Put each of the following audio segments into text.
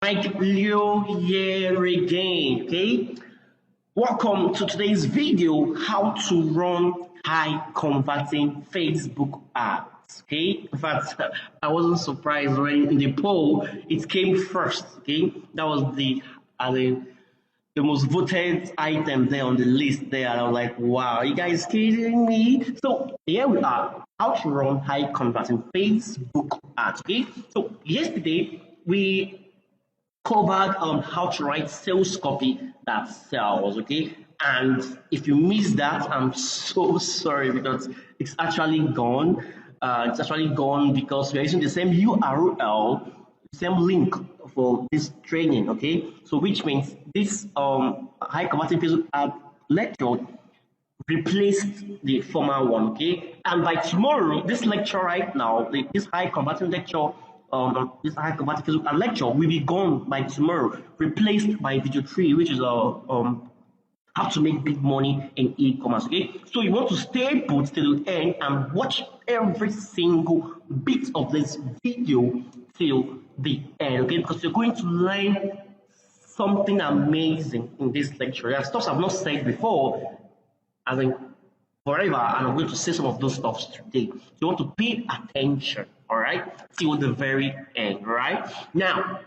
Mike Leo here again, okay? Welcome to today's video, how to run high converting Facebook ads, okay? In fact, I wasn't surprised when in the poll, it came first, okay? That was the most voted item there on the list there. And I was like, wow, are you guys kidding me? So here we are, how to run high converting Facebook ads, okay? So yesterday, we covered on how to write sales copy that sells, okay? And if you missed that, I'm so sorry because it's actually gone. It's actually gone because we're using the same URL, same link for this training, okay? So which means this high converting Facebook ad lecture replaced the former one, okay? And by tomorrow, this lecture right now, this high converting lecture, this high converting Facebook ad lecture will be gone by tomorrow, replaced by video 3, which is how to make big money in e-commerce, okay? So you want to stay put till the end and watch every single bit of this video till the end, okay? Because you're going to learn something amazing in this lecture. There are stuff I've not said before, as in forever, and I'm going to say some of those stuff today. So you want to pay attention, all right, till the very end, right? Now,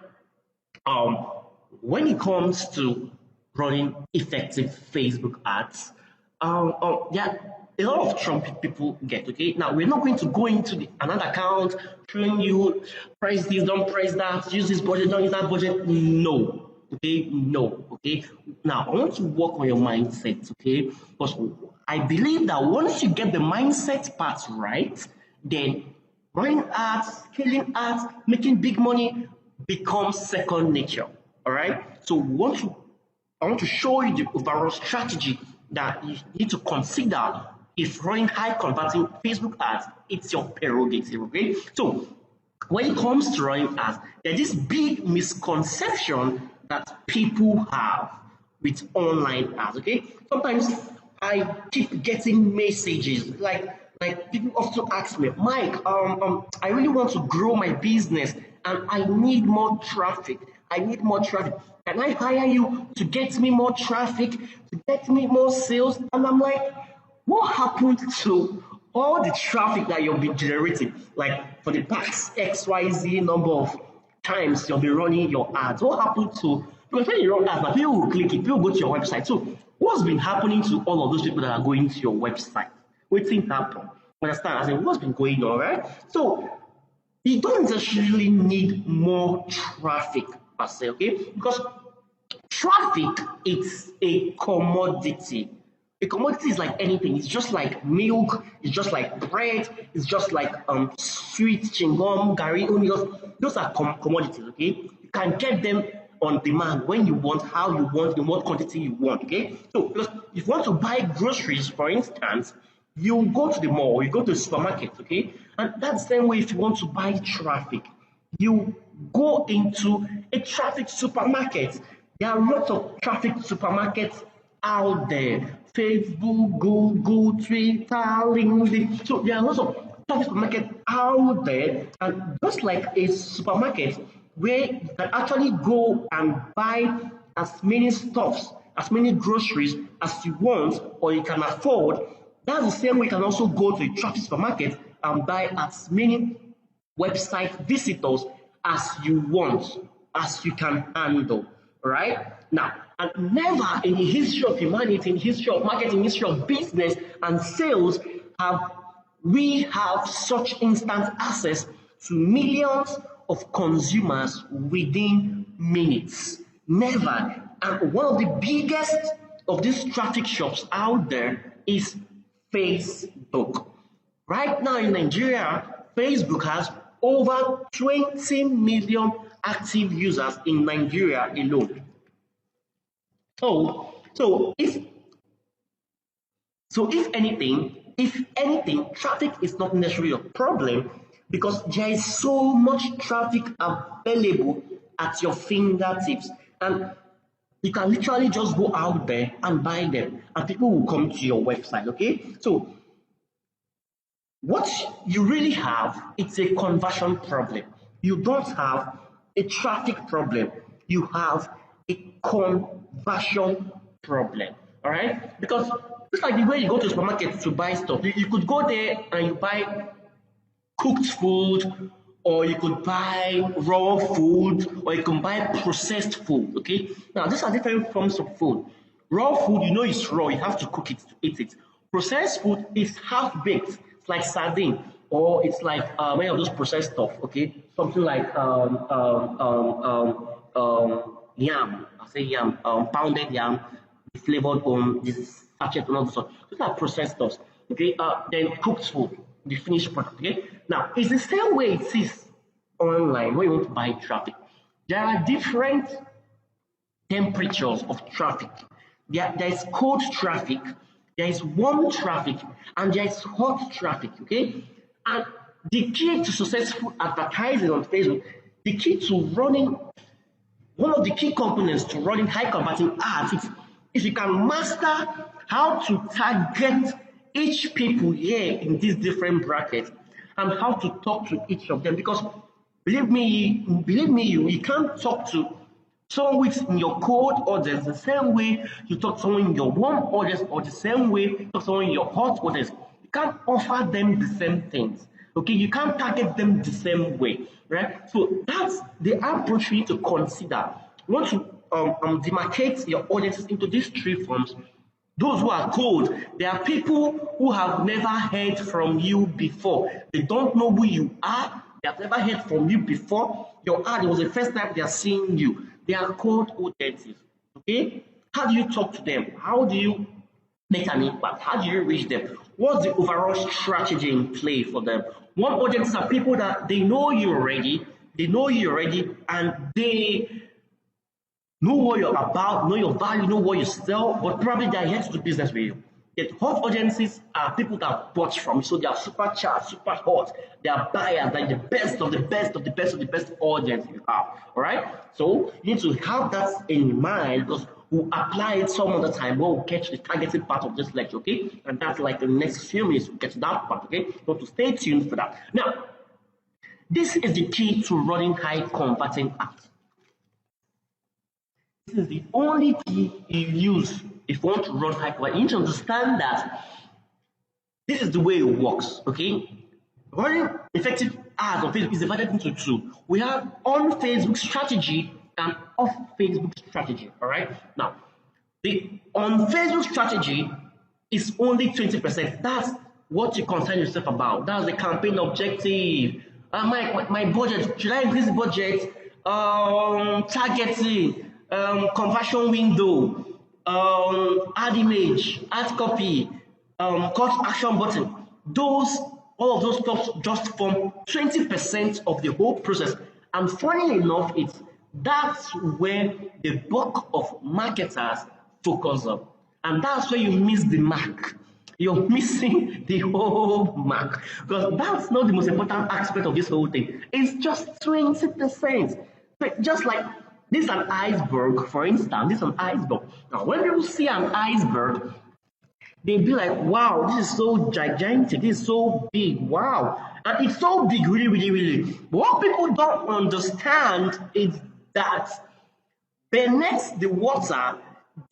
when it comes to running effective Facebook ads, yeah, a lot of trouble people get, okay? Now, we're not going to go into another account showing you press this, don't press that, use this budget, don't use that budget. No, okay? No, okay? Now, I want to work on your mindset, okay? Because I believe that once you get the mindset part right, then running ads, scaling ads, making big money becomes second nature, all right? So I want to show you the overall strategy that you need to consider if running high converting Facebook ads, it's your prerogative, okay? So when it comes to running ads, there's this big misconception that people have with online ads, okay? Sometimes I keep getting messages like people often ask me, Mike, I really want to grow my business and I need more traffic. I need more traffic. Can I hire you to get me more traffic, to get me more sales? And I'm like, what happened to all the traffic that you've been generating? Like for the past XYZ number of times you'll be running your ads. What happened to, because when you run ads, now people will click it, people will go to your website. So what's been happening to all of those people that are going to your website? What things happen? Understand? I said, what's been going on, right? So you don't necessarily need more traffic per se, okay? Because traffic is a commodity. A commodity is like anything. It's just like milk. It's just like bread. It's just like sweet chewing-gum, gari, those are commodities, okay? You can get them on demand when you want, how you want, in what quantity you want, okay? So because if you want to buy groceries, for instance, you go to the mall, you go to the supermarket, okay? And that's the same way if you want to buy traffic. You go into a traffic supermarket. There are lots of traffic supermarkets out there. Facebook, Google, Twitter, LinkedIn. So there are lots of traffic supermarkets out there. And just like a supermarket where you can actually go and buy as many stuffs, as many groceries as you want or you can afford, that's the same way you can also go to a traffic supermarket and buy as many website visitors as you want, as you can handle, right? Now, and never in the history of humanity, in the history of marketing, history of business and sales, have we have such instant access to millions of consumers within minutes. Never. And one of the biggest of these traffic shops out there is Facebook. Right now in Nigeria, Facebook has over 20 million active users in Nigeria alone. So if anything, traffic is not necessarily a problem because there is so much traffic available at your fingertips, and you can literally just go out there and buy them, and people will come to your website. Okay, so what you really have, it's a conversion problem. You don't have a traffic problem. You have a conversion problem. All right? Because it's like the way you go to the supermarket to buy stuff. You could go there and you buy cooked food, or you could buy raw food, or you can buy processed food. Okay, now these are different forms of food. Raw food, you know, it's raw, you have to cook it to eat it. Processed food is half baked, it's like sardine, or it's like many of those processed stuff. Okay, something like yam, I say yam, pounded yam, flavored this sachet and all this stuff. Those are processed stuff. Okay, then cooked food, the finished product. Okay, now it's the same way it is online when you want to buy traffic. There are different temperatures of traffic. There is cold traffic, there is warm traffic, and there is hot traffic. Okay, and the key to successful advertising on Facebook, the key to running, one of the key components to running high converting ads is if you can master how to target each people here in these different brackets and how to talk to each of them. Because believe me, you can't talk to someone with in your cold audience the same way you talk to someone in your warm audience, or the same way you talk to someone in your hot audience. You can't offer them the same things. Okay, you can't target them the same way, right? So that's the approach you need to consider. You want to demarcate your audiences into these three forms. Those who are cold, they are people who have never heard from you before. They don't know who you are. They have never heard from you before. Your ad was the first time they are seeing you. They are cold audiences. Okay? How do you talk to them? How do you make an impact? How do you reach them? What's the overall strategy in play for them? One audiences are people that they know you already, and they know what you're about, know your value, know what you sell, but probably they're here to do business with you. The hot audiences are people that bought from you, so they are super charged, super hot. They are buyers, they're the best of the best of the best of the best audience you have. All right? So you need to have that in mind, because we'll apply it some other time when we'll catch the targeting part of this lecture, okay? And that's like the next few minutes, we'll get to that part, okay? So to stay tuned for that. Now, this is the key to running high converting ads. This is the only key you use if you want to run high converting. You need to understand that this is the way it works, okay? Running effective ads on Facebook is divided into two. We have on Facebook strategy and off Facebook strategy, all right? Now, the on Facebook strategy is only 20%. That's what you concern yourself about. That's the campaign objective. My budget, should I increase the budget? Targeting, conversion window, ad image, ad copy, call to action button. All of those stuff just form 20% of the whole process. And funny enough, that's where the bulk of marketers focus on. And that's where you miss the mark. You're missing the whole mark, because that's not the most important aspect of this whole thing. It's just 20%. Just like this is an iceberg, for instance. This is an iceberg. Now, when people see an iceberg, they'll be like, wow, this is so gigantic, this is so big, wow. And it's so big, really, really, really. But what people don't understand is that beneath the water,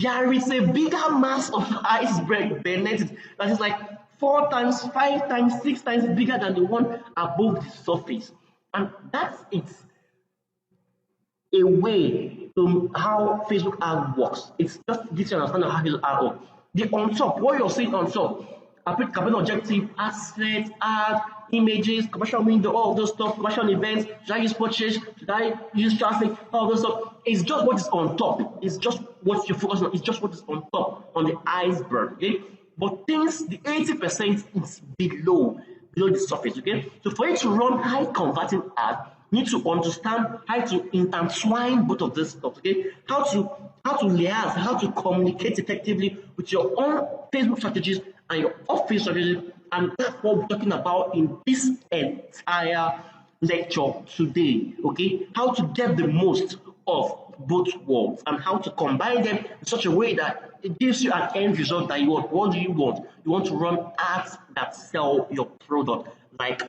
there is a bigger mass of iceberg beneath it that is like 4 times, 5 times, 6 times bigger than the one above the surface. And that's it. A way to how Facebook ad works. It's just gives you an understanding of how Facebook ad works. The on top, what you're seeing on top, campaign objective, ad set, ad, images, commercial window, all of those stuff, commercial events, should I use purchase, should I use traffic, all of those stuff. It's just what is on top. It's just what you focus on. It's just what is on top, on the iceberg, okay? But things, the 80% is below the surface, okay? So for you to run high converting ads, you need to understand how to intertwine both of this stuff, okay? How to liaise, how to communicate effectively with your own Facebook strategies and your off-Facebook strategies, and that's what we're talking about in this entire lecture today, okay? How to get the most of both worlds and how to combine them in such a way that it gives you an end result that you want. What do you want? You want to run ads that sell your product like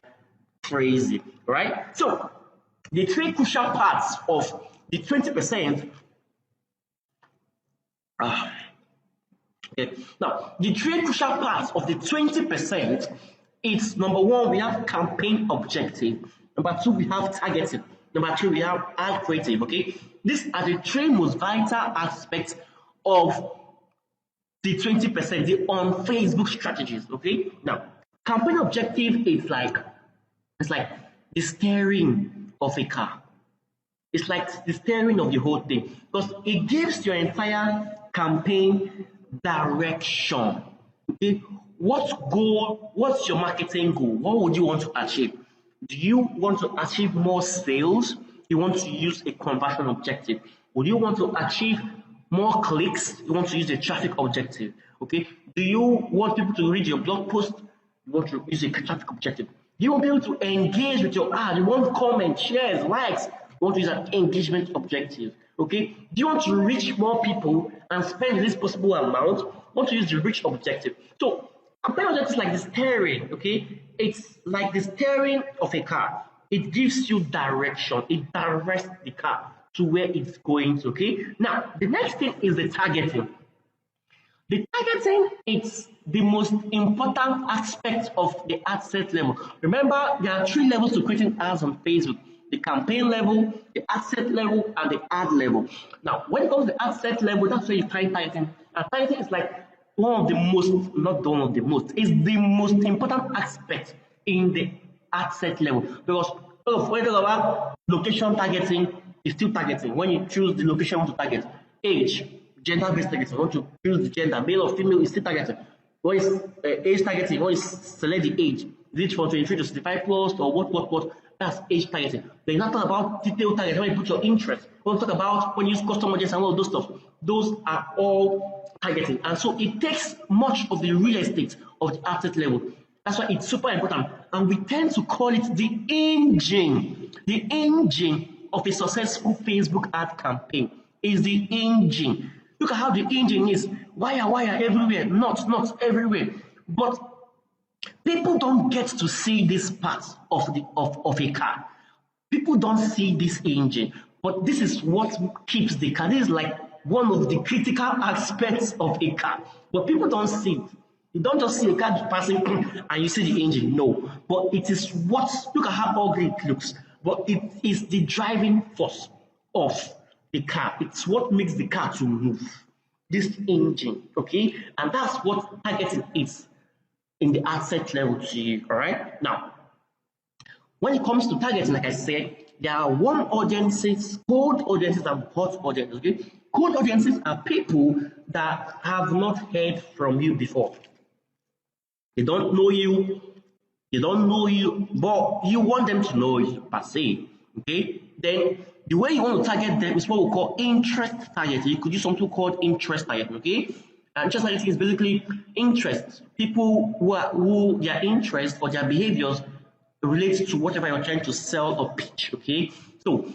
crazy, right? So the three crucial parts of the 20%. Okay. Now, the three crucial parts of the 20%, it's number one, we have campaign objective. Number two, we have targeting. Number three, we have ad creative. Okay. These are the three most vital aspects of the 20%, the on Facebook strategies. Okay. Now, campaign objective is like the steering of a car. It's like the steering of the whole thing because it gives your entire campaign direction. Okay, what's your marketing goal? What would you want to achieve? Do you want to achieve more sales? You want to use a conversion objective? Would you want to achieve more clicks? You want to use a traffic objective? Okay, do you want people to read your blog post? You want to use a traffic objective? Do you want people to engage with your ad? You want comments, shares, likes? You want to use an engagement objective? Okay, do you want to reach more people and spend the least possible amount? You want to use the reach objective. So campaign objective is like the steering. Okay, it's like the steering of a car. It gives you direction. It directs the car to where it's going to. Okay, now the next thing is the targeting. The targeting is the most important aspect of the ad set level. Remember, there are three levels to creating ads on Facebook: the campaign level, the ad set level, and the ad level. Now, when it comes to the ad set level, that's where you find targeting. And targeting is like one of the most, not one of the most, it's the most important aspect in the ad set level. Because when you talk about location targeting, it's still targeting. When you choose the location you want to target, age, gender-based targeting, you want to choose the gender, male or female, is still targeting. What is age targeting? What is select the age? Is it from 23 to 65 plus or what? That's age targeting. Then you not talk about detailed targeting when you put your interest. When you talk about when you use custom audience and all of those stuff, those are all targeting. And so it takes much of the real estate of the ad set level. That's why it's super important. And we tend to call it the engine. The engine of a successful Facebook ad campaign is the engine. Look at how the engine is. Wire everywhere. Not everywhere. But people don't get to see this part of a car. People don't see this engine. But this is what keeps the car. This is like one of the critical aspects of a car. But people don't see it. You don't just see a car passing and you see the engine. No. But it is what, look at how ugly it looks. But it is the driving force of the car. It's what makes the car to move. This engine, okay? And that's what targeting is in the ad set level to you, all right? Now, when it comes to targeting, like I said, there are warm audiences, cold audiences, and hot audiences, okay? Cold audiences are people that have not heard from you before. They don't know you, but you want them to know you per se, okay? Then the way you want to target them is what we call interest targeting. You could use something called interest targeting, okay? And interest targeting is basically interest. People who their interests or their behaviors relate to whatever you're trying to sell or pitch, okay? So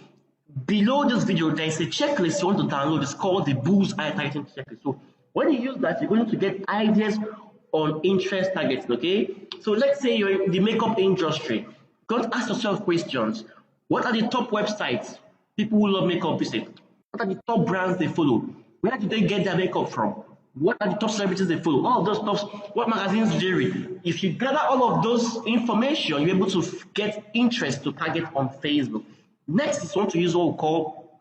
below this video, there is a checklist you want to download. It's called the Bullseye Targeting Checklist. So when you use that, you're going to get ideas on interest targeting, okay? So let's say you're in the makeup industry. Go ask yourself questions. What are the top websites people who love makeup visit? What are the top brands they follow? Where do they get their makeup from? What are the top celebrities they follow? All of those stuff. What magazines do they read? If you gather all of those information, you're able to get interest to target on Facebook. Next is you want to use what we call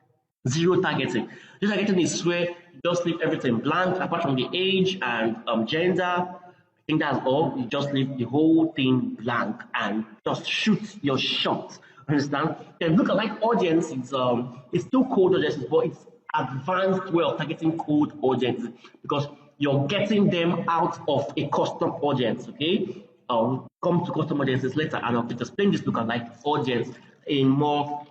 zero targeting. Zero targeting is where you just leave everything blank apart from the age and gender. I think that's all. You just leave the whole thing blank and just shoot your shot. Understand? Then lookalike audience is it's still cold audiences, but it's advanced way of targeting cold audiences because you're getting them out of a custom audience. Okay, I'll come to custom audiences later, and I'll explain this lookalike audience in more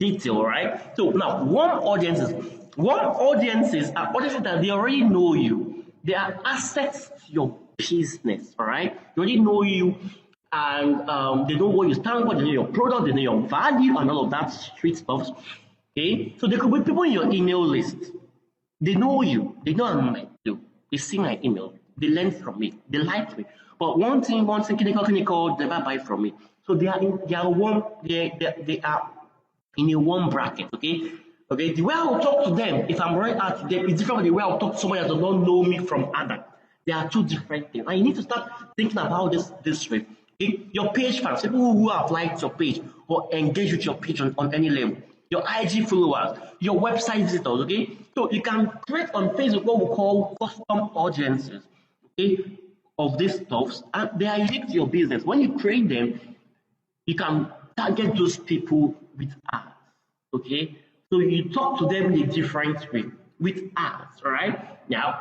detail. Right? So now, warm audiences are audiences that they already know you. They are assets to your business. All right, they already know you. And they know what you stand for, they know your product, they know your value, and all of that street stuff. Okay, so there could be people in your email list. They know you, they know I'm like you. They see my email, they learn from me, they like me. But one thing, clinical, they never buy from me. So they are in they are in a one bracket, okay? Okay, the way I will talk to them, if I'm running out to them, is different from the way I'll talk to someone that does not know me from Adam. They are two different things. And you need to start thinking about this way. Okay? Your page fans, people who have liked your page or engage with your page on any level, your IG followers, your website visitors, okay? So you can create on Facebook what we call custom audiences, okay, of these stuffs, and they are unique to your business. When you create them, you can target those people with ads, okay? So you talk to them in a different way with ads, right? Now,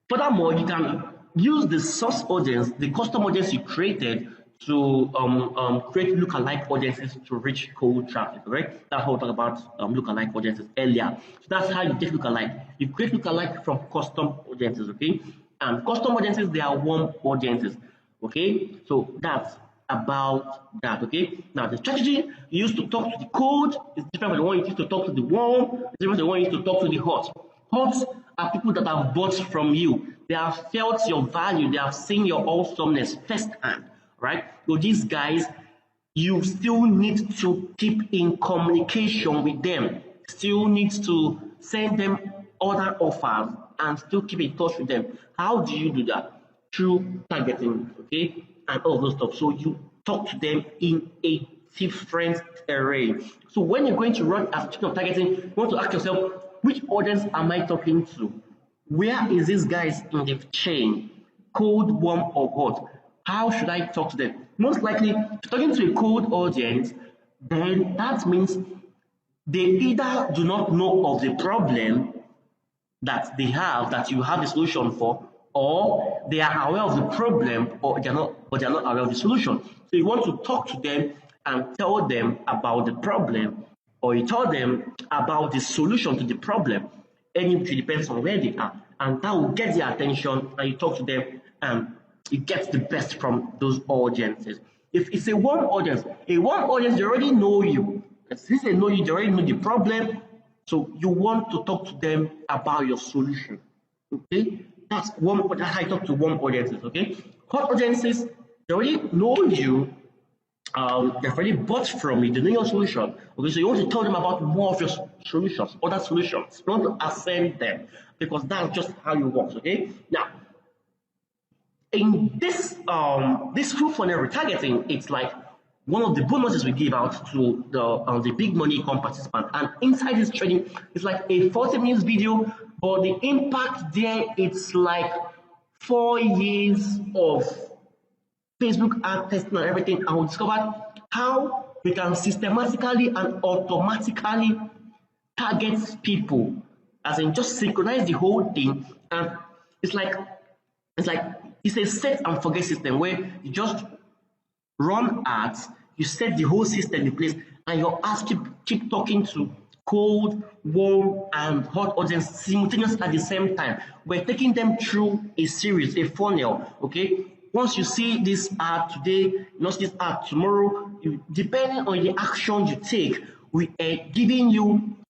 furthermore, you can use the source audience, the custom audience you created to create lookalike audiences to reach cold traffic, right? That's how we talk about lookalike audiences earlier. So that's how you get lookalike. You create lookalike from custom audiences, okay? And custom audiences, they are warm audiences, okay? So that's about that, okay? Now, the strategy you use to talk to the cold is different from the one you use to talk to the warm, it's different from the one you use to talk to the hot. Hot are people that have bought from you. They have felt your value. They have seen your awesomeness firsthand, right? So these guys, you still need to keep in communication with them. Still need to send them other offers and still keep in touch with them. How do you do that? Through targeting, okay? And all those stuff. So you talk to them in a different array. So when you're going to run a strategy of targeting, you want to ask yourself, which audience am I talking to? Where is this guys in the chain? Cold, warm, or hot? How should I talk to them? Most likely, if you're talking to a cold audience, then that means they either do not know of the problem that they have, that you have a solution for, or they are aware of the problem, or they're not, but they're not aware of the solution. So you want to talk to them and tell them about the problem, or you tell them about the solution to the problem. Any which depends on where they are, and that will get their attention, and you talk to them, and you get the best from those audiences. If it's a warm audience, they already know you. Since they know you, they already know the problem. So you want to talk to them about your solution. Okay, that's how I talk to warm audiences. Okay, hot audiences, they already know you. They've already bought from you. They know your solution. Okay, so you want to tell them about more of your solutions, other solutions. You want to ascend them because that's just how you work. Okay, now in this full funnel retargeting, it's like one of the bonuses we give out to the big money ecom participant. And inside this training, it's like a 40 minutes video, but the impact there, it's like 4 years of Facebook ad testing and everything. And we discovered how we can systematically and automatically target people, as in just synchronize the whole thing. And it's like it's a set and forget system where you just run ads, you set the whole system in place, and your ads keep talking to cold, warm, and hot audience simultaneously at the same time. We're taking them through a series, a funnel, okay? Once you see this ad today, you not see this ad tomorrow, depending on the action you take, we are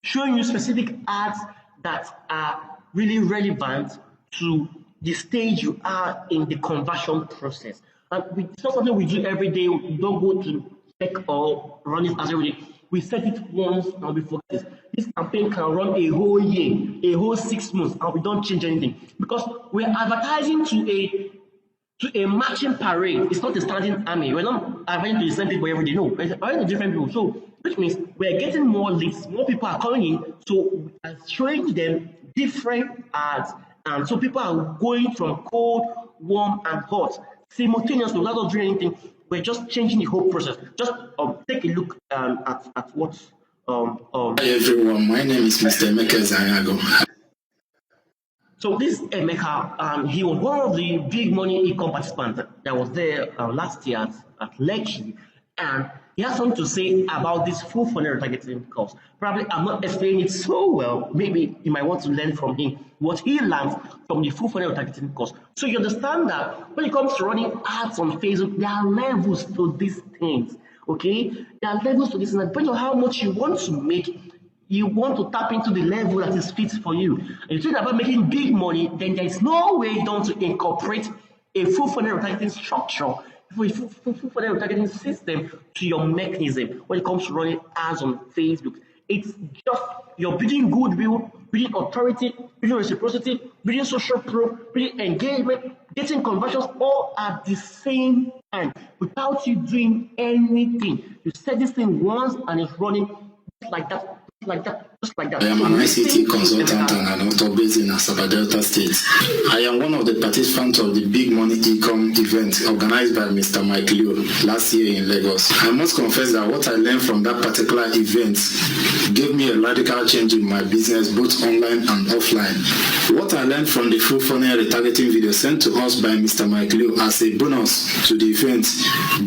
showing you specific ads that are really relevant to the stage you are in the conversion process. And it's not something we do every day. We don't go to check or run it as every day. We set it once and we focus. This campaign can run a whole year, a whole 6 months, and we don't change anything because we're advertising to a marching parade. It's not a standing army. We're not advertising to the same people every day. No, we're advertising to different people. So, which means we're getting more leads, more people are calling in. So, we are showing them different ads. And so people are going from cold, warm, and hot simultaneously without doing anything. We're just changing the whole process. Just take a look at what. Hi everyone, my name is Mr. Emeka Zanyago. So this Emeka, he was one of the big money ecom participants that was there last year at Lekki, and he has something to say about this full funnel targeting course. Probably I'm not explaining it so well. Maybe you might want to learn from him what he learned from the full funnel targeting course. So you understand that when it comes to running ads on Facebook, there are levels to these things. Okay, there are levels to this, and depending on how much you want to make, you want to tap into the level that is fit for you. And you think about making big money, then there is no way you don't to incorporate a full funnel targeting structure for the retargeting system to your mechanism when it comes to running ads on Facebook. It's just you're building goodwill, building authority, building reciprocity, building social proof, building engagement, getting conversions all at the same time without you doing anything. You set this thing once and it's running just like that. Just like that. I am an ICT consultant and an author based in Asaba Delta State. I am one of the participants of the Big Money Income event organized by Mr. Mike Leo last year in Lagos. I must confess that what I learned from that particular event gave me a radical change in my business, both online and offline. What I learned from the full funnel retargeting video sent to us by Mr. Mike Leo as a bonus to the event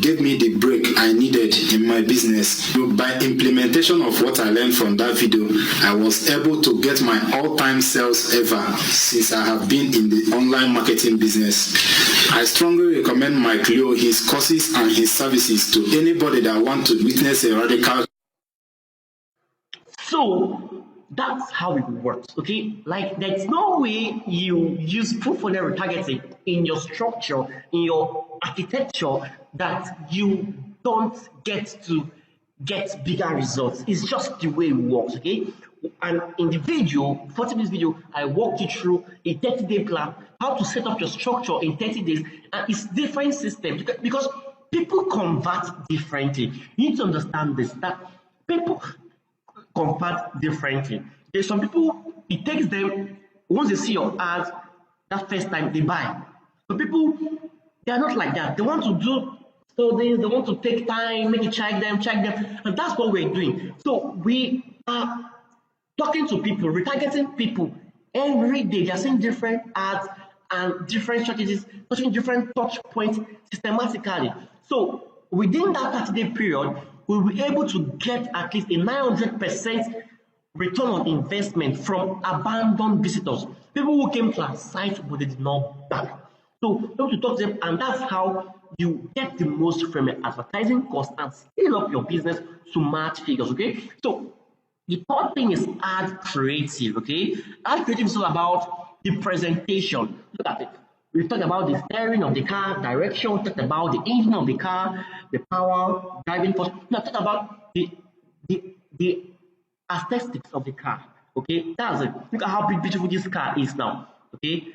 gave me the break I needed in my business. By implementation of what I learned from that video, I was able to get my all-time sales ever since I have been in the online marketing business. I strongly recommend Mike Leo, his courses and his services to anybody that wants to witness a radical. So that's how it works, okay? Like there's no way you use full funnel retargeting in your structure, in your architecture, that you don't get bigger results. It's just the way it works, okay? And in the video, 40 minutes video, I walked you through a 30-day plan, how to set up your structure in 30 days, and it's different systems because people convert differently. You need to understand this, that people convert differently. There's some people, it takes them, once they see your ads, that first time they buy. So people, they are not like that. They want to do studies, they want to take time, make it check them, and that's what we're doing. So we are talking to people, retargeting people every day. They're seeing different ads and different strategies, touching different touch points systematically. So within that 30-day period, we'll be able to get at least a 900% return on investment from abandoned visitors, people who came to our site but they did not buy. So we have to talk to them, and that's how you get the most from your advertising cost and scale up your business to match figures, okay? So the third thing is ad creative, okay? Ad creative is all about the presentation. Look at it. We've talked about the steering of the car, direction, we talked about the engine of the car, the power, driving force. Now talk about the aesthetics of the car, okay? That's it. Look at how beautiful this car is now, okay?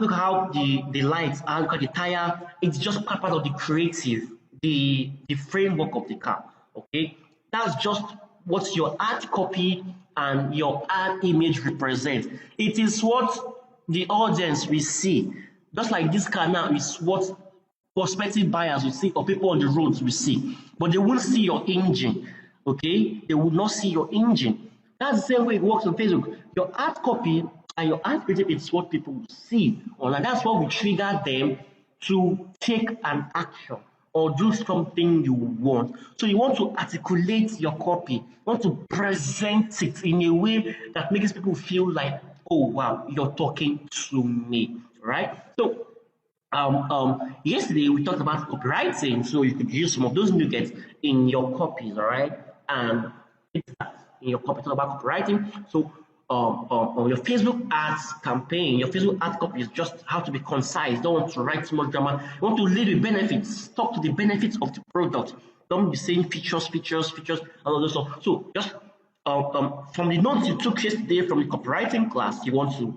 Look how the lights are, look at the tire. It's just part of the creative, the framework of the car, okay? That's just what your ad copy and your ad image represent. It is what the audience will see. Just like this car now is what prospective buyers will see or people on the roads will see. But they won't see your engine, okay? They will not see your engine. That's the same way it works on Facebook. Your ad copy and your ad creative is what people will see. And that's what will trigger them to take an action or do something you want. So you want to articulate your copy, you want to present it in a way that makes people feel like, oh wow, you're talking to me, right? So yesterday we talked about copywriting, so you could use some of those nuggets in your copies, all right? And it's that in your copy, talk about copywriting. So on your Facebook ads campaign, your Facebook ad copy is just how to be concise. Don't want to write too much drama. You want to lead with benefits. Talk to the benefits of the product. Don't be saying features, and all those stuff. So just from the notes you took yesterday from the copywriting class, you want to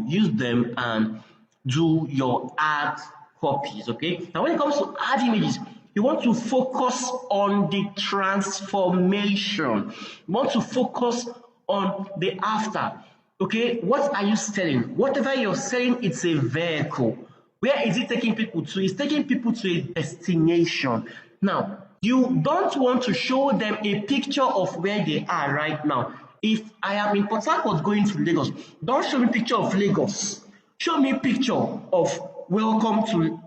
use them and do your ad copies. Okay. Now when it comes to ad images, you want to focus on the transformation. You want to focus on the after. Okay, what are you selling? Whatever you're selling, it's a vehicle. Where is it taking people to? It's taking people to a destination. Now, you don't want to show them a picture of where they are right now. If I am in Port Harcourt going to Lagos, don't show me a picture of Lagos. Show me a picture of welcome to.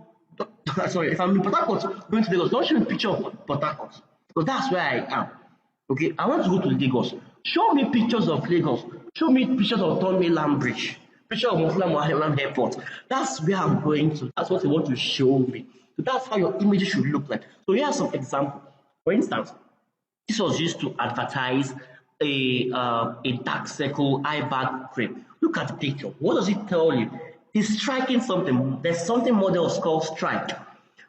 Sorry, if I'm in Port Harcourt going to Lagos, don't show me a picture of Port Harcourt, because that's where I am. Okay, I want to go to Lagos. Show me pictures of Lagos. Show me pictures of Thornway Land Bridge, picture of Muslim Mohammed Airport. That's where I'm going to. That's what you want to show me. So that's how your image should look like. So here are some examples. For instance, this was used to advertise a dark circle eye bag cream. Look at the picture. What does it tell you? He's striking something. There's something models called strike.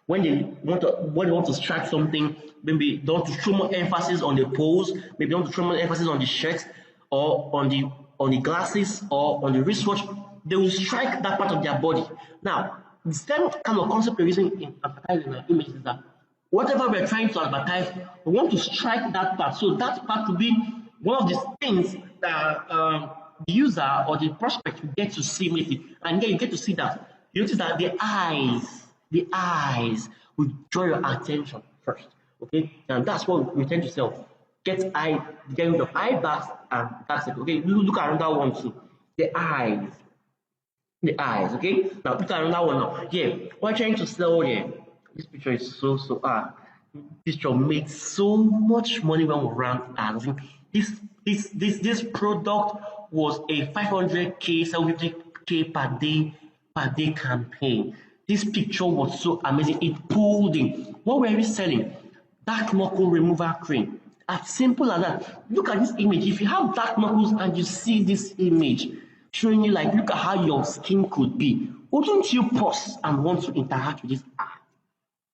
When they want to strike something, maybe they want to throw more emphasis on the pose, maybe they want to throw more emphasis on the shirt or on the glasses or on the wristwatch, they will strike that part of their body. Now, the same kind of concept we're using in advertising our images is that whatever we're trying to advertise, we want to strike that part. So that part will be one of the things that the user or the prospect will get to see immediately. And then you get to see that. You notice that the eyes will draw your attention first. Okay? And that's what we tend to sell. Get rid of eye bags and that's it. Okay, look at another one too. The eyes. Okay? Now look at another one now. Yeah, we're trying to sell here. This picture is so this picture makes so much money when we run ads. This product was a 500k, 750k per day campaign. This picture was so amazing. It pulled in. What were we selling? Dark knuckle remover cream. As simple as that. Look at this image. If you have dark knuckles and you see this image showing you like, look at how your skin could be, wouldn't you pause and want to interact with this ad?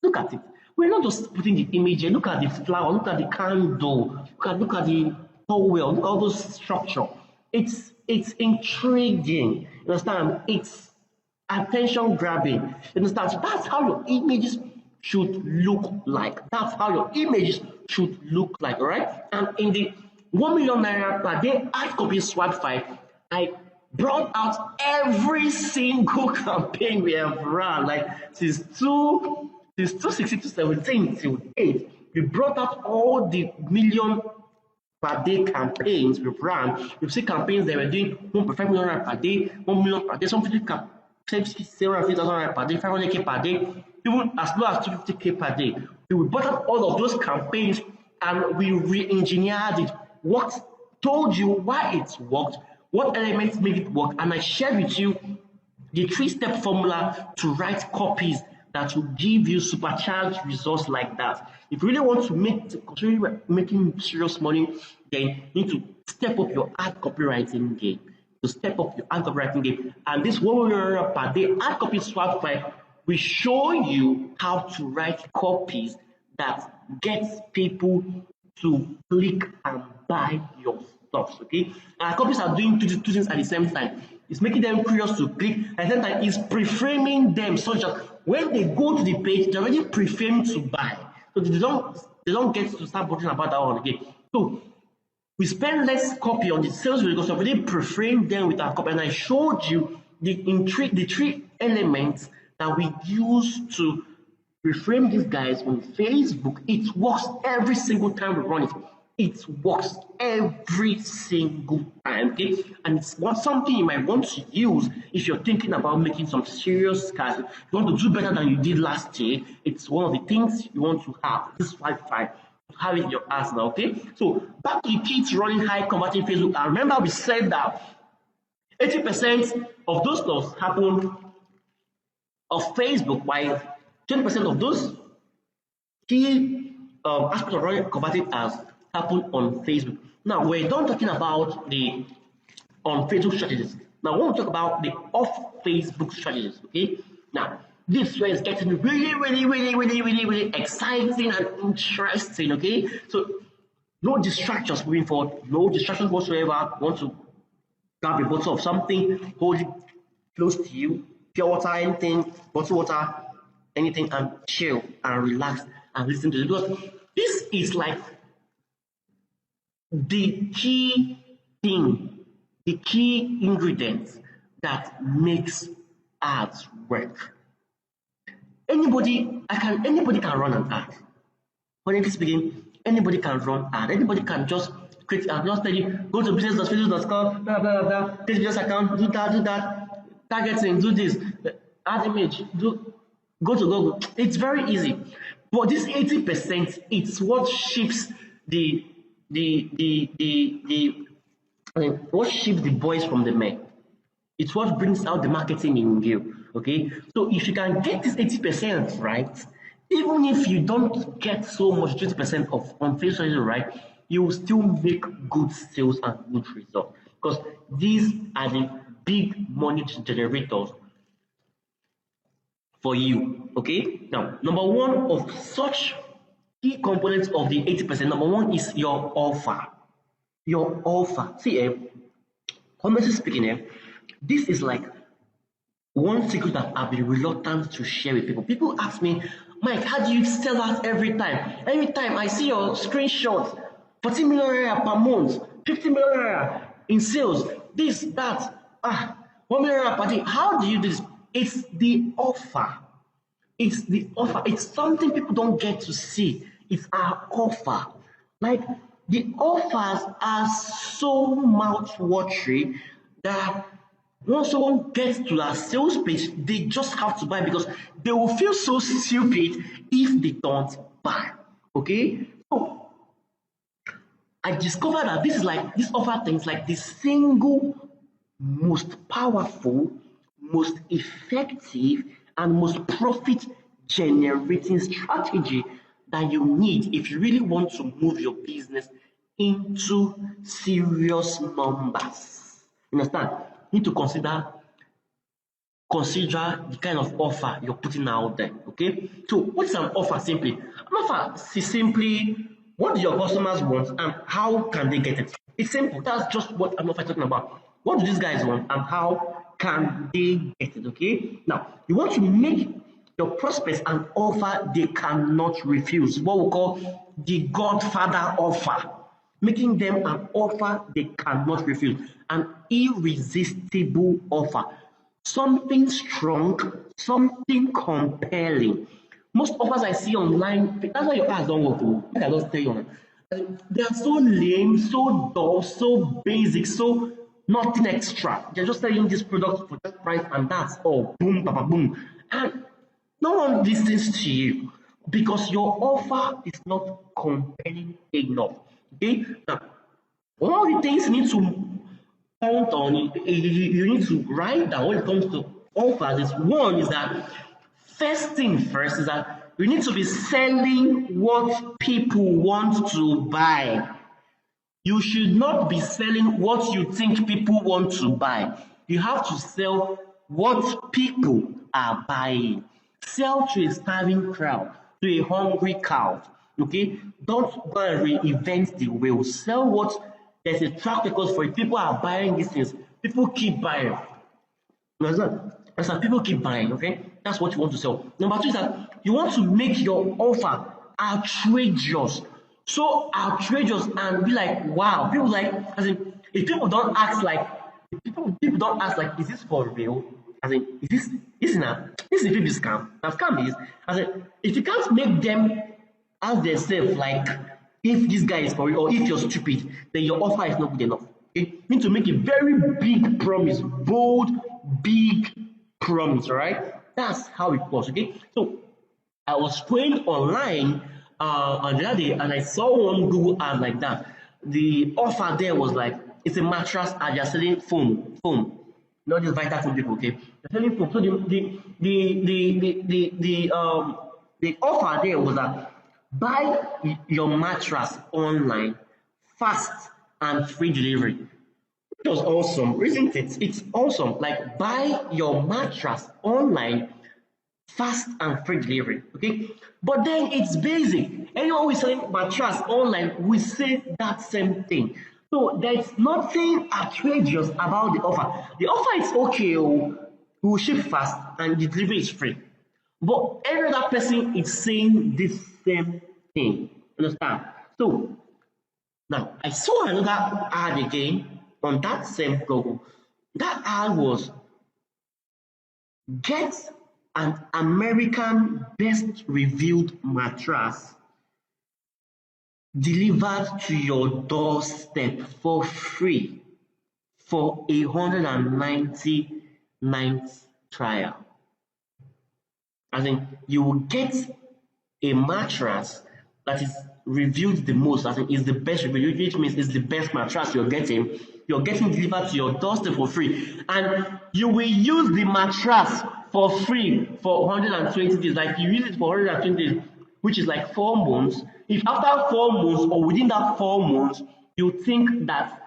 Look at it. We're not just putting the image here. Look at the flower. Look at the candle. Look at the towel. Look at all those structure. It's intriguing. You understand? It's attention grabbing. You understand? So that's how your images should look like. That's how your images should look like, all right? And in the 1 million naira per day ad copy swap file, I brought out every single campaign we have run, like since 2016 to 17 till 8. We brought out all the million per day campaigns we've run. You see campaigns that were doing 1.5 million per day, 1 million per day, some 750,000 per day, 500k per day, even as low as 250k per day. We brought out all of those campaigns and we re-engineered it. What told you why it worked, what elements made it work, and I shared with you the 3-step formula to write copies that will give you supercharged results like that. If you really want to continue making serious money, then you need to step up your ad copywriting game. And this 1 million per day ad copy swap file will show you how to write copies that gets people to click and buy your stuff. Okay, and copies are doing two things at the same time. It's making them curious to click, and at the same time it's pre-framing them such that when they go to the page, they're already pre-framed to buy. So they don't get to start bothering about that one again. So we spend less copy on the sales because we already pre-framed them with our copy, and I showed you the 3 elements that we use to reframe these guys on Facebook. It works every single time we run it. It works every single time, okay? And it's something you might want to use if you're thinking about making some serious cash. If you want to do better than you did last year, it's one of the things you want to have. This Wi-Fi, have it in your arsenal, okay? So back to the key to running high converting Facebook. And remember we said that 80% of those stuff happen of Facebook, while 20% of those key aspects of running converting ads happen on Facebook. Now we're done talking about the on Facebook strategies. Now I want to talk about the off Facebook strategies. Okay. Now this way is getting really exciting and interesting. Okay. So no distractions moving forward. No distractions whatsoever. You want to grab a bottle of something, hold it close to you, pure water, anything, bottled water, anything, and chill and relax and listen to it. Because this is like the key thing, the key ingredient that makes ads work. Anybody can run an ad. Honestly speaking, anybody can run ad. Anybody can just create an ad. Just tell you, go to business.facebook.com, blah blah blah, create business account, do that, targeting, do this, add image, go to Google. It's very easy. But this 80%, it's what shifts what shifts the boys from the men. It's what brings out the marketing in you. Okay, so if you can get this 80% right, even if you don't get so much 20% of on Facebook right, you will still make good sales and good results, because these are the big money generators for you. Okay, now number one of such key components of the 80%, number one is your offer. Your offer. See, honestly speaking, this is like one secret that I've been reluctant to share with people. People ask me, Mike, how do you sell out every time? Every time I see your screenshots, 40 million naira per month, 50 million naira in sales, this, that, 1 million naira per day. How do you do this? It's the offer. It's the offer. It's something people don't get to see. It's our offer. Like, the offers are so mouth-watering that once someone gets to our sales page, they just have to buy because they will feel so stupid if they don't buy. Okay? So I discovered that this offer things like the single most powerful, most effective, and most profit generating strategy that you need if you really want to move your business into serious numbers. You understand? You need to consider the kind of offer you're putting out there. Okay, so what's an offer? Simply, an offer is simply what do your customers want and how can they get it. It's simple. That's just what an offer is talking about. What do these guys want and how can they get it? Okay, now you want to make your prospects an offer they cannot refuse, what we call the Godfather offer, making them an offer they cannot refuse, an irresistible offer, something strong, something compelling. Most offers I see online, that's why your ads don't work. I can just tell you, they are so lame, so dull, so basic, so nothing extra. They're just selling this product for that price and that's all. Boom, baba, boom. And no one listens to you because your offer is not compelling enough. Okay? Now, one of the things you need to count on, you need to write down when it comes to offers is one is that first thing first is that you need to be selling what people want to buy. You should not be selling what you think people want to buy. You have to sell what people are buying. Sell to a starving crowd, to a hungry cow. Okay? Don't go and reinvent the wheel. Sell what there's a track record for it. People are buying these things. People keep buying. Understand? People keep buying, okay? That's what you want to sell. Number two is that you want to make your offer outrageous. So outrageous and be like, wow. People like, as in, if people don't ask like, is this for real? As in, this is a baby scam. Now scam is, as in, if you can't make them ask themselves like, if this guy is for real or if you're stupid, then your offer is not good enough. Okay? You need to make a very big promise, bold, big promise, right? That's how it works, okay? So I was scrolling online on the other day and I saw one Google ad like that. The offer there was like, it's a mattress and you're selling foam, not just Vitafoam people, okay? You're selling foam. So the offer there was that buy your mattress online, fast and free delivery. It was awesome, isn't it? It's awesome. Like, buy your mattress online, fast and free delivery. Okay, but then it's basic. Anyone who is selling mattress online will say that same thing. So there's nothing outrageous about the offer. The offer is okay. We will ship fast and the delivery is free. But every other person is saying this same thing. Understand? So now I saw another ad again on that same Google. That ad was get an American best reviewed mattress delivered to your doorstep for free for 190 nights trial. As in, you will get a mattress that is reviewed the most, as in is the best review, which means it's the best mattress you're getting delivered to your doorstep for free, and you will use the mattress for free for 120 days. Like, you use it for 120 days, which is like 4 months. If after 4 months or within that 4 months you think that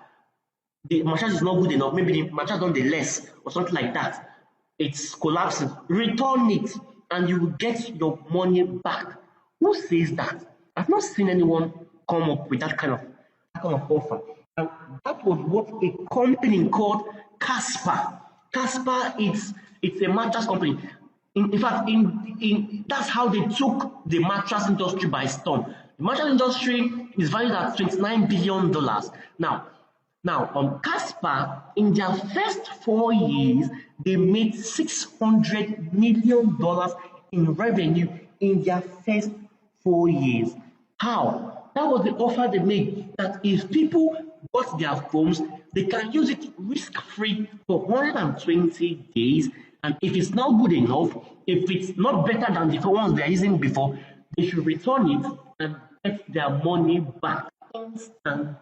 the mattress is not good enough, maybe the mattress done the less or something like that, it's collapsing, return it and you will get your money back. Who says that? I've not seen anyone come up with that kind of offer. And that was what a company called Casper. Casper, it's a mattress company. In fact, that's how they took the mattress industry by storm. The mattress industry is valued at $29 billion. Now, Casper, in their first 4 years, they made $600 million in revenue in their first 4 years. How? That was the offer they made, that if people bought their phones, they can use it risk-free for 120 days. And if it's not good enough, if it's not better than the ones they are using before, they should return it and get their money back instant.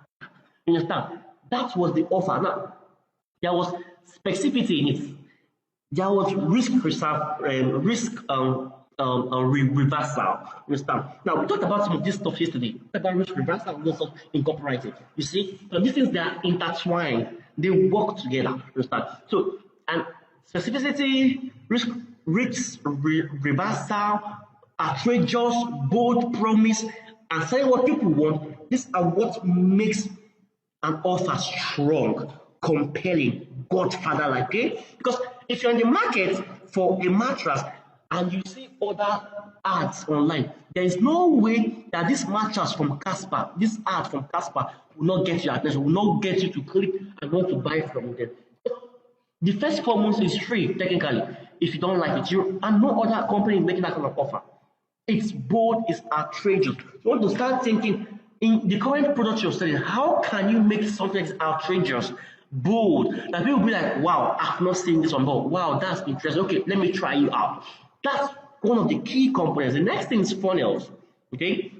You understand? That was the offer. Now, there was specificity in it. There was risk reversal. Understand? Now, we talked about some of this stuff yesterday. We talked about risk reversal and also incorporated. You see, so these things, they are intertwined. They work together. Understand? So, and specificity, risk reversal, outrageous, bold promise, and saying what people want. These are what makes an offer strong, compelling, Godfather-like. Okay? Because if you're in the market for a mattress and you see other ads online, there is no way that this mattress from Casper, this ad from Casper, will not get your attention, will not get you to click and want to buy from them. The first 4 months is free, technically, if you don't like it. And no other company is making that kind of offer. It's bold, it's outrageous. You want to start thinking, in the current product you're selling, how can you make something that's outrageous, bold, that people will be like, wow, I've not seen this one before. Wow, that's interesting. Okay, let me try you out. That's one of the key components. The next thing is funnels. Okay?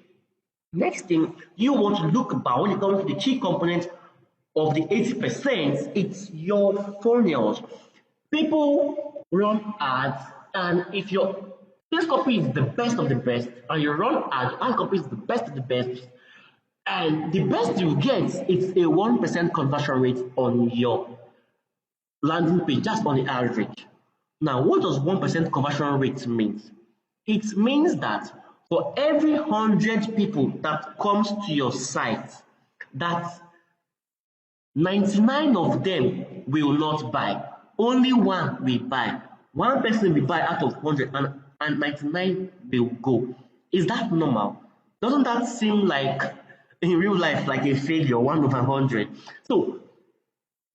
Next thing you want to look about when it comes to the key components of the 80%, it's your funnels. People run ads, and if your sales copy is the best of the best, and you run ads, ad copy is the best of the best, and the best you get is a 1% conversion rate on your landing page. That's on the average. Now, what does 1% conversion rate mean? It means that for every 100 people that comes to your site, that 99 of them will not buy. Only one will buy. One person will buy out of 100 and 99 will go. Is that normal? Doesn't that seem like, in real life, like a failure, 1 over 100? So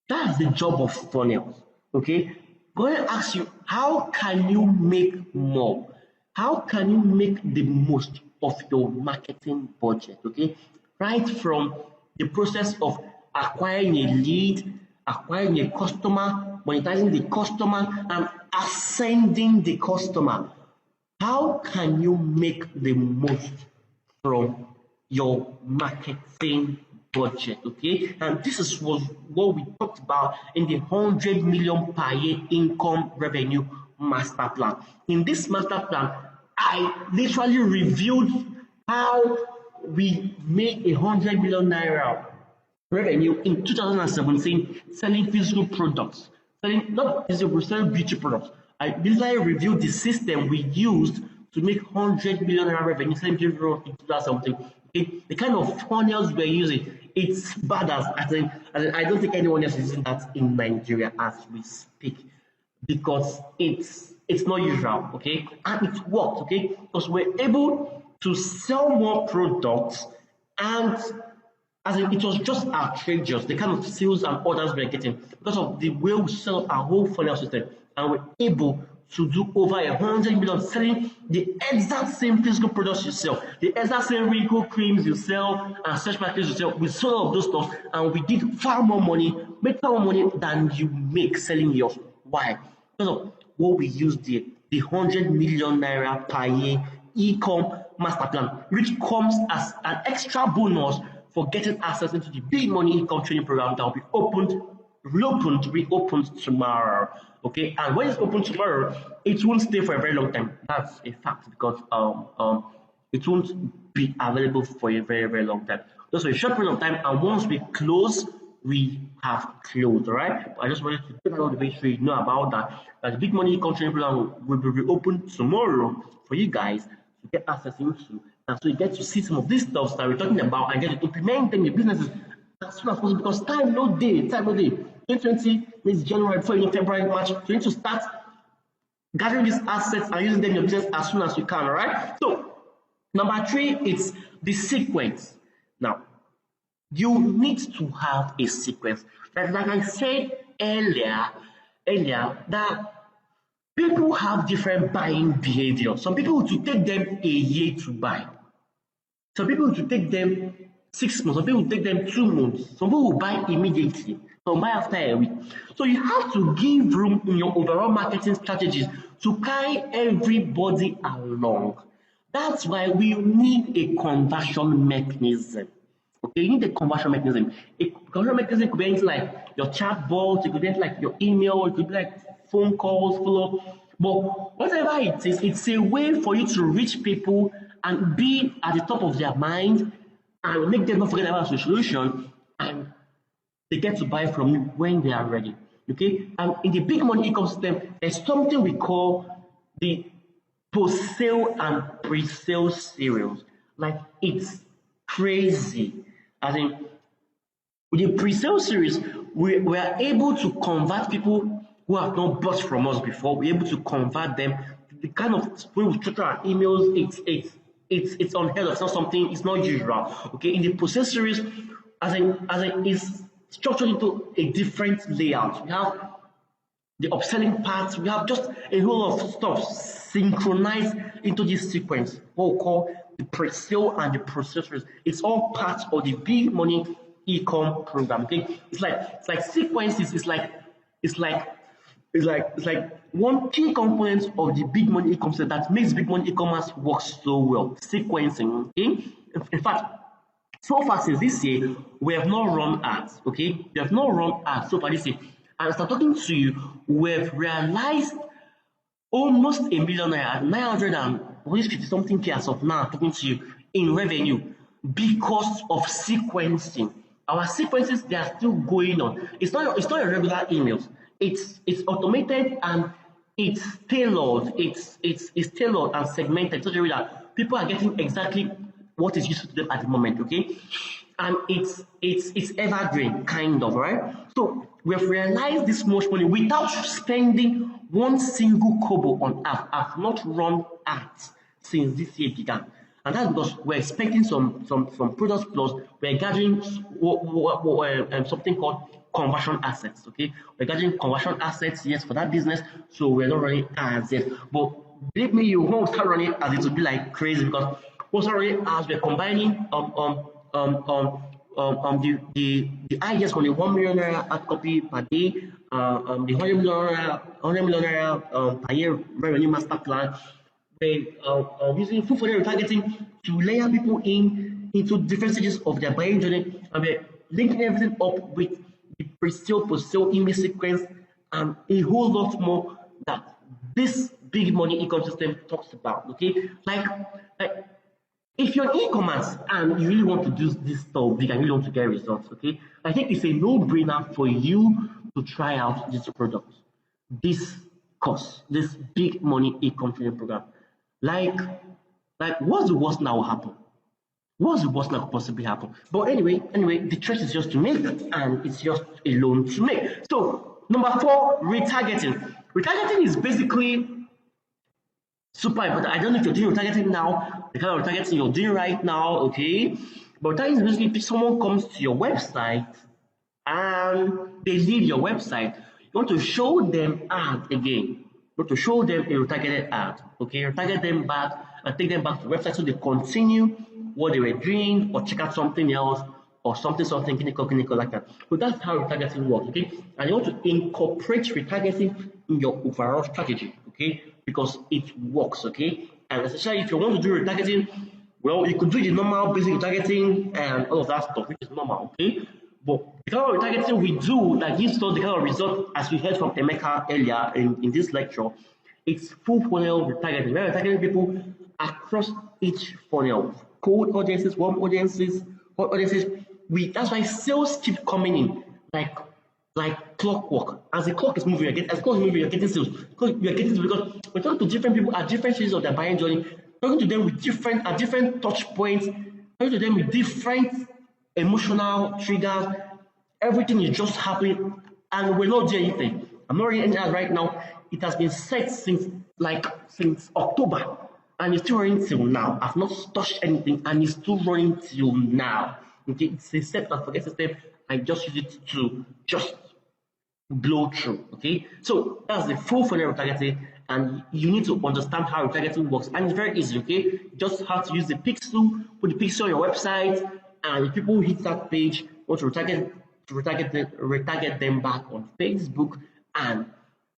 that's the job of funnels. Okay? Going to ask you, how can you make more? How can you make the most of your marketing budget? Okay? Right from the process of acquiring a lead, acquiring a customer, monetizing the customer, and ascending the customer. How can you make the most from your marketing budget? Okay, and this is what we talked about in the 100 million per year income revenue master plan. In this master plan, I literally reviewed how we made 100 million naira revenue in 2017 selling physical products, selling beauty products. I literally reviewed the system we used to make 100 million revenue selling beauty products in 2017. The kind of funnels we're using, it's badass. I don't think anyone else is using that in Nigeria as we speak, because it's not usual, okay? And it worked, okay? Because we're able to sell more products, and it was just outrageous, the kind of sales and orders we're getting because of the way we set up our whole funnel system, and we're able to do over 100 million selling the exact same physical products you sell, the exact same wrinkle creams you sell and search markets you sell. We sold all of those stuff, and we did far more money, made far more money than you make selling yours. Why? Because of what we used the 100 million naira per year e-com master plan, which comes as an extra bonus for getting access into the big money income training program that will be reopened tomorrow. Okay, and when it's open tomorrow, it won't stay for a very long time. That's a fact, because it won't be available for a very, very long time. Just for a short period of time, and once we close we have closed, all right? I just wanted to take out the way so you know about that. That the Big Money e-com training program will be reopened tomorrow for you guys to get access into, and so you get to see some of these stuff that we're talking about and get to implement them in your businesses as soon as possible, because time no day. 2020 means January, before you know February, March. So you need to start gathering these assets and using them in your business as soon as you can, all right? So number 3, it's the sequence. Now, you need to have a sequence. Like I said earlier, that people have different buying behavior. Some people, it will take them a year to buy. Some people, it will take them 6 months. Some people will take them 2 months. Some people will buy immediately. Some buy after a week. So you have to give room in your overall marketing strategies to carry everybody along. That's why we need a conversion mechanism. Okay, you need a conversion mechanism. A conversion mechanism could be anything like your chatbot, it could be anything like your email, it could be like phone calls, follow-up. But whatever it is, it's a way for you to reach people and be at the top of their mind and make them not forget about the solution, and they get to buy from you when they are ready. Okay, and in the Big Money ecosystem, there's something we call the post-sale and pre-sale serials. Like, it's crazy. As in, with the pre-sale series, we are able to convert people who have not bought from us before. We're able to convert them. The kind of way we structure our emails, it's unheard of. It's not something. It's not usual. Okay, in the post-sale series, as in, it's structured into a different layout. We have the upselling parts. We have just a whole lot of stuff synchronized into this sequence, what we call the pre-sale and the processors. It's all part of the Big Money e-com program. Okay, it's like sequences. It's like one key component of the Big Money e-com set that makes Big Money e-commerce work so well. Sequencing. Okay, in fact, so far since this year, we have not run ads. Okay, we have not run ads so far this year. And as I'm talking to you, we've realized almost $1 million, 950 something K as of now, talking to you, in revenue because of sequencing. Our sequences, they are still going on. It's not your regular emails. It's automated and it's tailored. It's tailored and segmented such a way that people are getting exactly what is useful to them at the moment. Okay, and it's evergreen, kind of, right? So we have realized this much money without spending one single kobo on ads. I've not run ads since this year began, and that's because we're expecting some products plus we're gathering something called conversion assets. Okay, we're gathering conversion assets, yes, for that business. So we're not running ads yet, but believe me, you won't start running ads. It will be like crazy because we're already as we're combining the ideas from the 1 million naira ad copy per day, the 100 million naira per year revenue master plan. We're using full funnel retargeting to layer people into different stages of their buying journey, and we're linking everything up with the pre-sale, post-sale email sequence, and a whole lot more that this Big Money ecosystem talks about. Okay, like if you're in e-commerce and you really want to do this stuff big and you really want to get results, okay, I think it's a no-brainer for you to try out this product, this course, this Big Money e-com training program. Like what's the worst that will happen? What's the worst that could possibly happen? But anyway, the choice is just to make, and it's just a loan to make. So number 4, retargeting. Retargeting is basically super important. I don't know if you're doing retargeting now, the kind of retargeting you're doing right now, okay? But retargeting is basically if someone comes to your website and they leave your website, you want to show them ad again. You want to show them a retargeted ad, okay? Retarget them back and take them back to the website so they continue what they were doing or check out something else or something clinical like that. So that's how retargeting works, okay? And you want to incorporate retargeting in your overall strategy, okay? Because it works, okay? And especially if you want to do retargeting, well, you could do the normal basic retargeting and all of that stuff, which is normal, okay? But the kind of retargeting we do that gives us the kind of result, as we heard from Emeka earlier in this lecture, it's full funnel retargeting. We're retargeting people across each funnel. Cold audiences, warm audiences, hot audiences. That's why sales keep coming in. like clockwork. As the clock is moving, you're getting sales. Because we're talking to different people at different stages of their buying journey, talking to them with different touch points, talking to them with different emotional triggers. Everything is just happening, and we're not doing anything. I'm not running any ads right now. It has been set since October, and it's still running till now. I've not touched anything, and it's still running till now. Okay, it's a set and forget system. I just use it to just blow through. Okay, so that's the full funnel retargeting, and you need to understand how retargeting works, and it's very easy. Okay, you just have to use the pixel, put the pixel on your website, and if people hit that page, want to retarget them back on Facebook, and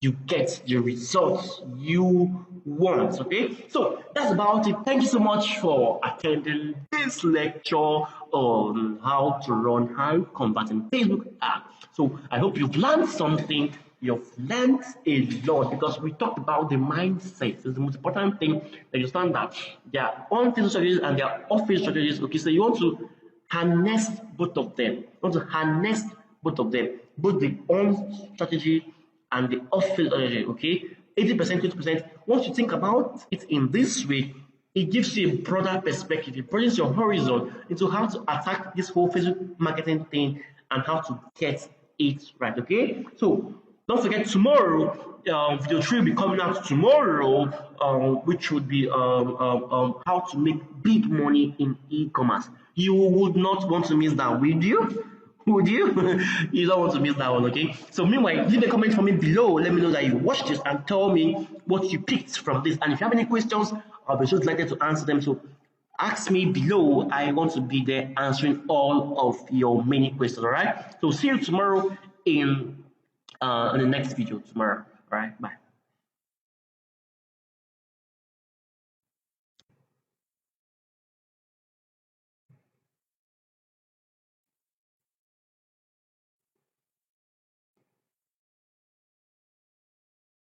you get the results you want. Okay, so that's about it. Thank you so much for attending this lecture on how to run high converting Facebook ads. So I hope you've learned something. You've learned a lot, because we talked about the mindset. It's the most important thing, that you understand that there are on-field strategies and there are off-field strategies. Okay, so you want to harness both of them. You want to harness both of them, both the on strategy and the off-field strategy. Okay, 80%, 20%. Once you think about it in this way, it gives you a broader perspective. It broadens your horizon into how to attack this whole Facebook marketing thing and how to get it right. Okay, so don't forget, tomorrow video 3 will be coming out tomorrow, which would be how to make big money in e-commerce. You would not want to miss that, would you? Would you? You don't want to miss that one. Okay, so meanwhile, leave a comment for me below. Let me know that you watched this and tell me what you picked from this. And if you have any questions, I'll be so delighted to answer them. So ask me below. I want to be there answering all of your many questions. All right, so see you tomorrow in the next video tomorrow. All right, bye.